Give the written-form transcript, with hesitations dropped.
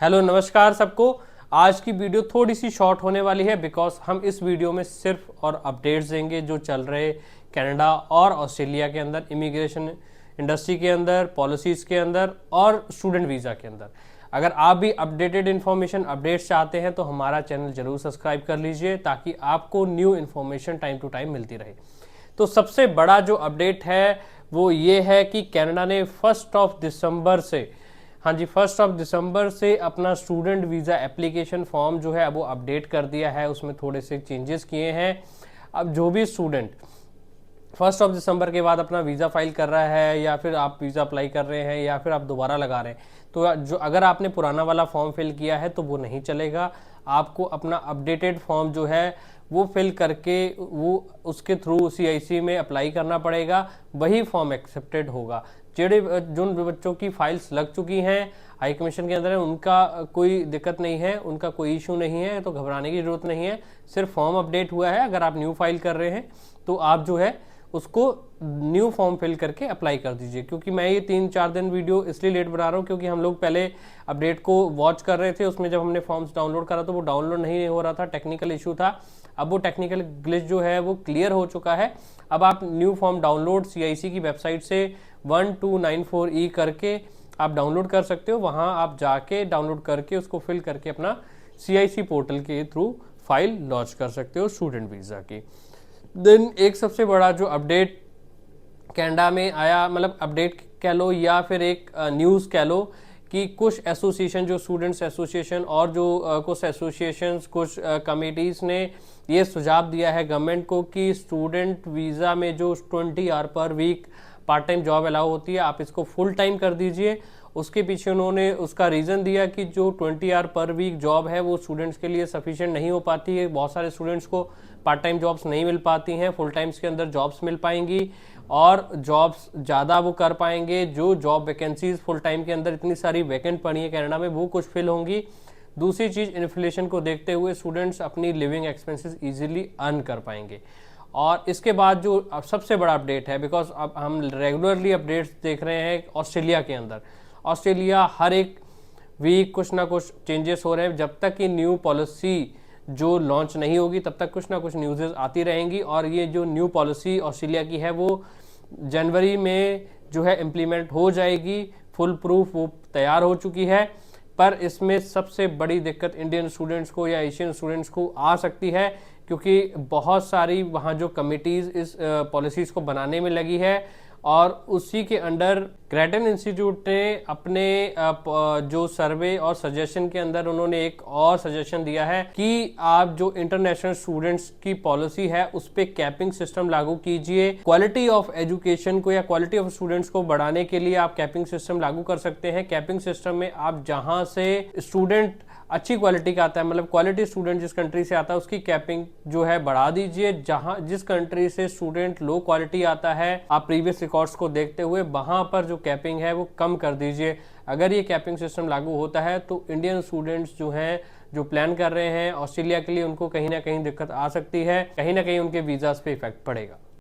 Hello नमस्कार सबको। आज की वीडियो थोड़ी सी शॉर्ट होने वाली है बिकॉज हम इस वीडियो में सिर्फ और अपडेट्स देंगे जो चल रहे कनाडा और ऑस्ट्रेलिया के अंदर, इमिग्रेशन इंडस्ट्री के अंदर, पॉलिसीज़ के अंदर और स्टूडेंट वीज़ा के अंदर। अगर आप भी अपडेटेड इन्फॉर्मेशन अपडेट्स चाहते हैं तो हमारा चैनल जरूर सब्सक्राइब कर लीजिए ताकि आपको new information time to time मिलती रहे। तो सबसे बड़ा जो अपडेट है वो ये है कि कनाडा ने 1 दिसंबर से, हाँ जी 1 दिसंबर से अपना स्टूडेंट वीज़ा एप्लीकेशन फॉर्म जो है वो अपडेट कर दिया है। उसमें थोड़े से चेंजेस किए हैं। अब जो भी स्टूडेंट 1 दिसंबर के बाद अपना वीज़ा फाइल कर रहा है या फिर आप वीज़ा अप्लाई कर रहे हैं या फिर आप दोबारा लगा रहे हैं, तो जो अगर आपने पुराना वाला फॉर्म फिल किया है तो वो नहीं चलेगा। आपको अपना अपडेटेड फॉर्म जो है वो फिल करके वो उसके थ्रू CIC में अप्लाई करना पड़ेगा, वही फॉर्म एक्सेप्टेड होगा। जिन बच्चों की फाइल्स लग चुकी हैं हाई कमीशन के अंदर, उनका कोई दिक्कत नहीं है, उनका कोई इशू नहीं है, तो घबराने की जरूरत नहीं है। सिर्फ फॉर्म अपडेट हुआ है। अगर आप न्यू फाइल कर रहे हैं तो आप जो है उसको न्यू फॉर्म फिल करके अप्लाई कर दीजिए। क्योंकि मैं ये 3-4 दिन वीडियो इसलिए लेट बना रहा हूँ क्योंकि हम लोग पहले अपडेट को वॉच कर रहे थे। उसमें जब हमने फॉर्म्स डाउनलोड करा तो वो डाउनलोड नहीं हो रहा था, टेक्निकल इशू था। अब वो टेक्निकल ग्लिच जो है वो क्लियर हो चुका है। अब आप न्यू फॉर्म डाउनलोड CIC की वेबसाइट से 1294E करके आप डाउनलोड कर सकते हो। वहाँ आप जाके डाउनलोड करके उसको फिल करके अपना CIC पोर्टल के थ्रू फाइल लॉन्च कर सकते हो स्टूडेंट वीज़ा की। देन एक सबसे बड़ा जो अपडेट कनाडा में आया, मतलब अपडेट कह लो या फिर एक न्यूज़ कह लो, कि कुछ एसोसिएशन, जो स्टूडेंट्स एसोसिएशन और जो कुछ एसोसिएशंस, कुछ कमिटीज़ ने ये सुझाव दिया है गवर्नमेंट को कि स्टूडेंट वीज़ा में जो 20 hour per week part time job allow होती है आप इसको फुल टाइम कर दीजिए। उसके पीछे उन्होंने उसका रीज़न दिया कि जो 20 आवर पर वीक जॉब है वो स्टूडेंट्स के लिए सफिशिएंट नहीं हो पाती है। बहुत सारे स्टूडेंट्स को पार्ट टाइम जॉब्स नहीं मिल पाती हैं, फुल टाइम्स के अंदर जॉब्स मिल पाएंगी और जॉब्स ज़्यादा वो कर पाएंगे। जो जॉब वैकेंसीज फुल टाइम के अंदर इतनी सारी वैकेंट पड़ी है कनाडा में, वो कुछ फिल होंगी। दूसरी चीज़, इन्फ्लेशन को देखते हुए स्टूडेंट्स अपनी लिविंग एक्सपेंसेस ईजिली अर्न कर पाएंगे। और इसके बाद जो अब सबसे बड़ा अपडेट है, बिकॉज अब हम रेगुलरली अपडेट्स देख रहे हैं ऑस्ट्रेलिया के अंदर। ऑस्ट्रेलिया हर एक वीक कुछ ना कुछ चेंजेस हो रहे हैं। जब तक कि न्यू पॉलिसी जो लॉन्च नहीं होगी तब तक कुछ ना कुछ न्यूज़ेस आती रहेंगी। और ये जो न्यू पॉलिसी ऑस्ट्रेलिया की है वो जनवरी में जो है इम्प्लीमेंट हो जाएगी। फुल प्रूफ वो तैयार हो चुकी है। पर इसमें सबसे बड़ी दिक्कत इंडियन स्टूडेंट्स को या एशियन स्टूडेंट्स को आ सकती है, क्योंकि बहुत सारी वहाँ जो कमिटीज़ इस पॉलिसीज़ को बनाने में लगी है और उसी के अंडर ग्रेटन इंस्टीट्यूट ने अपने जो सर्वे और सजेशन के अंदर उन्होंने एक और सजेशन दिया है कि आप जो इंटरनेशनल स्टूडेंट्स की पॉलिसी है उस पर कैपिंग सिस्टम लागू कीजिए। क्वालिटी ऑफ एजुकेशन को या क्वालिटी ऑफ स्टूडेंट्स को बढ़ाने के लिए आप कैपिंग सिस्टम लागू कर सकते हैं। कैपिंग सिस्टम में आप जहां से स्टूडेंट अच्छी क्वालिटी का आता है, मतलब क्वालिटी स्टूडेंट जिस कंट्री से आता है उसकी कैपिंग जो है बढ़ा दीजिए। जिस कंट्री से स्टूडेंट लो क्वालिटी आता है, आप प्रीवियस रिकॉर्ड्स को देखते हुए वहां पर जो कैपिंग है वो कम कर दीजिए। अगर ये कैपिंग सिस्टम लागू होता है तो इंडियन स्टूडेंट्स जो हैं, जो प्लान कर रहे हैं ऑस्ट्रेलिया के लिए, उनको कहीं ना कहीं दिक्कत आ सकती है, कहीं ना कहीं उनके वीज़ास पे इफेक्ट पड़ेगा।